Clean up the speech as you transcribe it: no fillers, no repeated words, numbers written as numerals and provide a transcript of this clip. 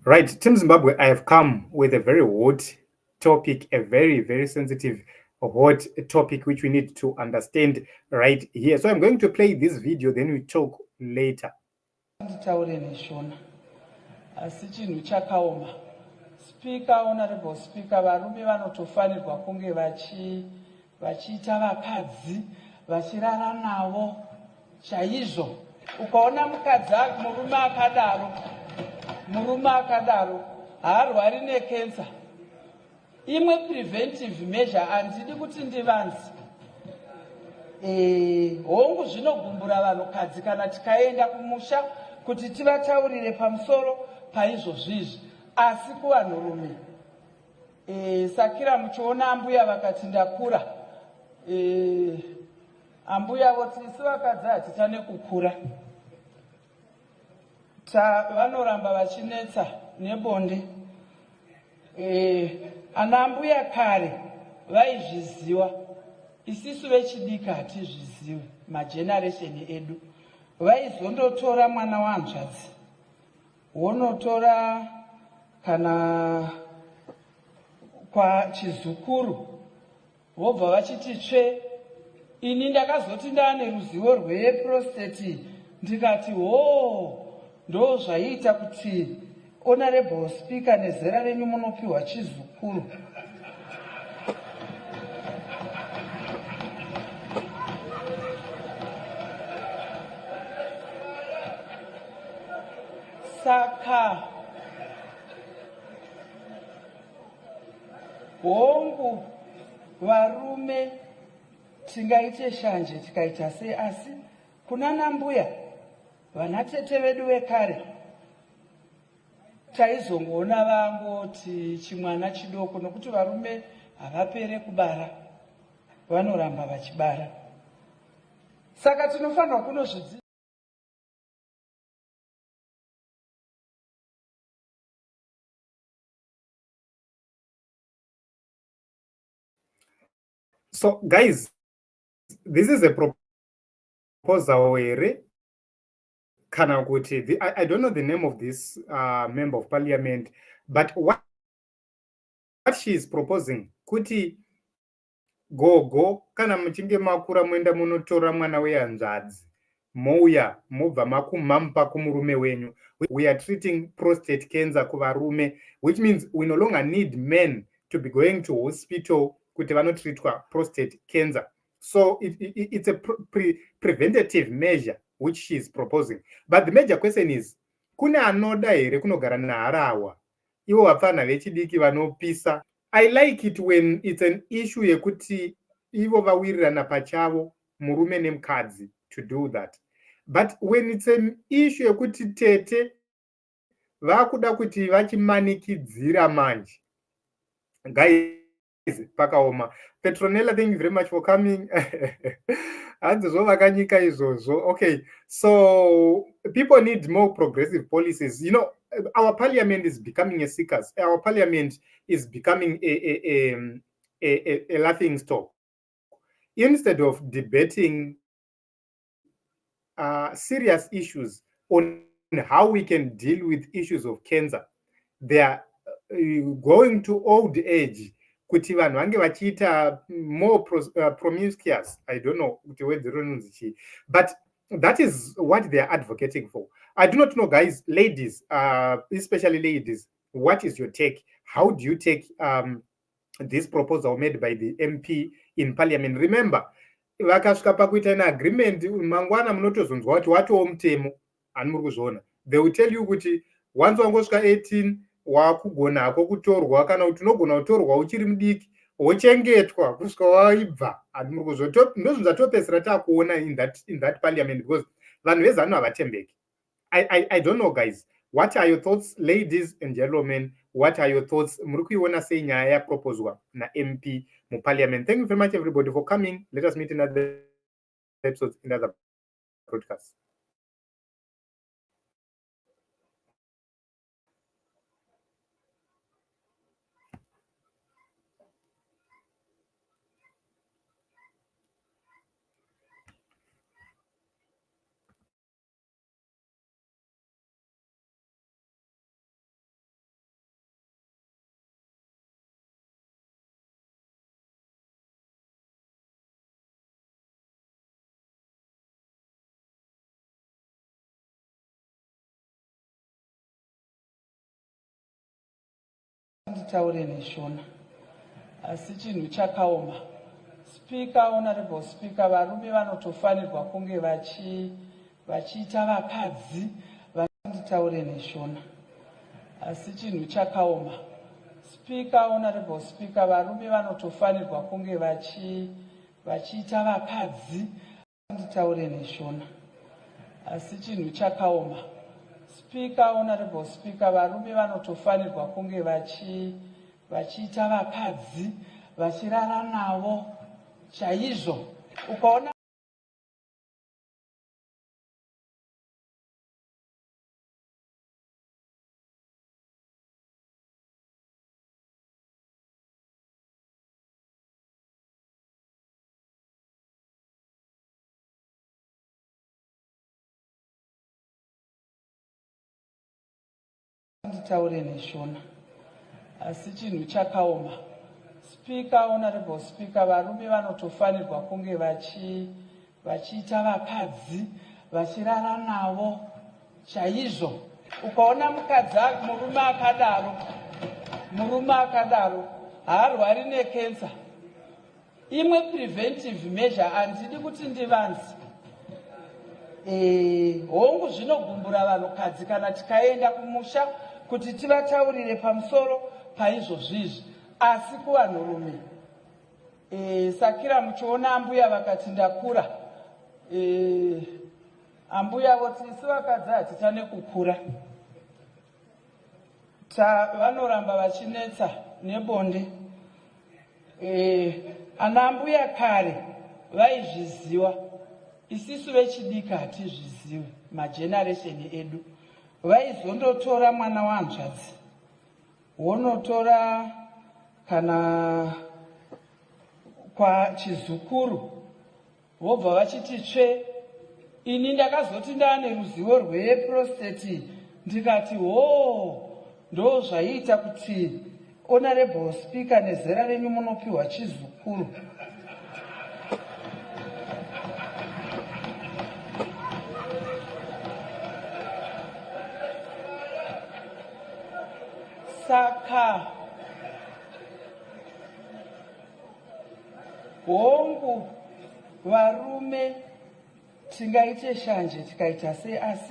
Right, Team Zimbabwe, I have come with a very hot topic, a very, very sensitive, hot topic which we need to understand right here. So I'm going to play this video, then we talk later. nditaure neshona asi chinhu chakaoma. Spika, honorable speaker, varume vanotofanirwa kunge vachiita vakadzi vachirara navo chaizvo. Ukaona murume akadaro haarwari nekensa. Imwe preventive measure handidi kuti ndivanzi. Hongu zvinogumbura vanhukadzi kana tikaenda kumusha kuti tivataurire pamusoro paizvozvizvi, asi kuvanhurume sakira muchiona ambuya vakati ndakura, ambuya voti isi vakadzi hatita nekukura, vanoramba vachinetsa nebonde. Ana ambuya kare vaizviziva, isisu vechidiki hatizvizivi. Mageneration edu vaizondotora mwana wanzvadzi, wonotora kana kwa chizukuru, vobva vachiti tsve. Ini ndakazoti ndaane ruzivo rweprostate ndikati ndo zvaiita kuti honorable speaker nezera renyu munopiwa chizukuru. Saka hongu varume tingaite shanje tikaita sei, asi kuna nambuya vanatete vedu vekare taizongoona vangoti chimwana chidoko, nokuti varume havapere kubara, vanoramba vachibara. Saka tinofanirwa kunozvidzidzisa. So guys, this is a proposal here. Kana kuti, I don't know the name of this member of parliament, but what she is proposing, kuti gogo kana muchinge makura muenda munotora mwana wehanzvadzi mouya mobva makumamupa kumurume wenyu. We are treating prostate cancer kuvarume, which means we no longer need men to be going to hospital kuti vanotreatwa prostate cancer. So it's a preventative measure which she is proposing. But the major question is, kuna anoda here kunogara naharawa ivo vapfana vechidiki vanopisa. I like it when it's an issue yekuti ivo vawirirana pachavo murume nemukadzi to do that. But when it's an issue yekuti tete vakuda kuti vachimanikidzira manje, guys, pakaoma. Petronella, thank you very much for coming. Okay, so people need more progressive policies. You know, our parliament is becoming a circus. Our parliament is becoming a laughing stock. Instead of debating serious issues on how we can deal with issues of cancer, they are going to old age kuti vanhu vange vachiita more promiscuous. I don't know kuti wedzero nonzi chii, but that is what they are advocating for. I do not know, guys, ladies, especially ladies, what is your take? How do you take this proposal made by the MP in parliament? Remember, vakasvika pakuita an agreement, mangwana munotozonzwa kuti watowo mutemo, hani muri kuzviona. They will tell you kuti once wangosvika 18 wakugona hako kutorwa, kana kuti unogona kutorwa uchiri mudiki wochengetwa kusvika waibva. Hani muri kuzviona. Ndozvinhu zvatopedzisira takuona in that parliament, because vanhu vezano havatembeki. I don't know, guys. What are your thoughts, ladies and gentlemen? What are your thoughts? Muri kuiona sei nyaya yaproposwa na-MP muparliament? Thank you very much, everybody, for coming. Let us meet in other episodes, in other broadcasts. nditaure neshona asi chinhu chakaoma. Speaker, Honorable Speaker, varume vanotofanirwa kunge vachiita vakadzi. Nditaure neshona asi chinhu chakaoma. Speaker, Honorable Speaker, varume vanotofanirwa kunge vachiita vakadzi. Nditaure neshona asi chinhu chakaoma. Speaker, Honorable Speaker, varume vanotofanirwa kunge vachiita vakadzi, vachirara navo chaizvo. Ukaona nditaure neshona asi chinhu chakaoma. Speaker, Honorable Speaker, varume vanotofanirwa kunge vachiita vakadzi, vachirara navo chaizvo. Ukaona murume akadaro haarwari nekensa. Imwe preventive measure handidi kuti ndivanzi. Hongu zvinogumbura vanhukadzi kana tikaenda kumusha kuti tivataurire pamusoro paizvozvizvi, asi kuvanhurume sakira muchiona ambuya vakati ndakura, ambuya voti isi vakadzi hatita nekukura, vanoramba vachinetsa nebonde. Ana ambuya kare vaizviziva, isisu vechidiki hatizvizivi. Mageneration edu vaizondotora mwana wanzvadzi, wonotora kana kwa chizukuru, vobva vachiti tsve. Ini ndakazoti ndaane ruzivo rweprostate ndikati ndo zvaiita kuti Honorable Speaker nezera renyu munopiwa chizukuru. Saka hongu varume tingaite shanje tikaita sei, asi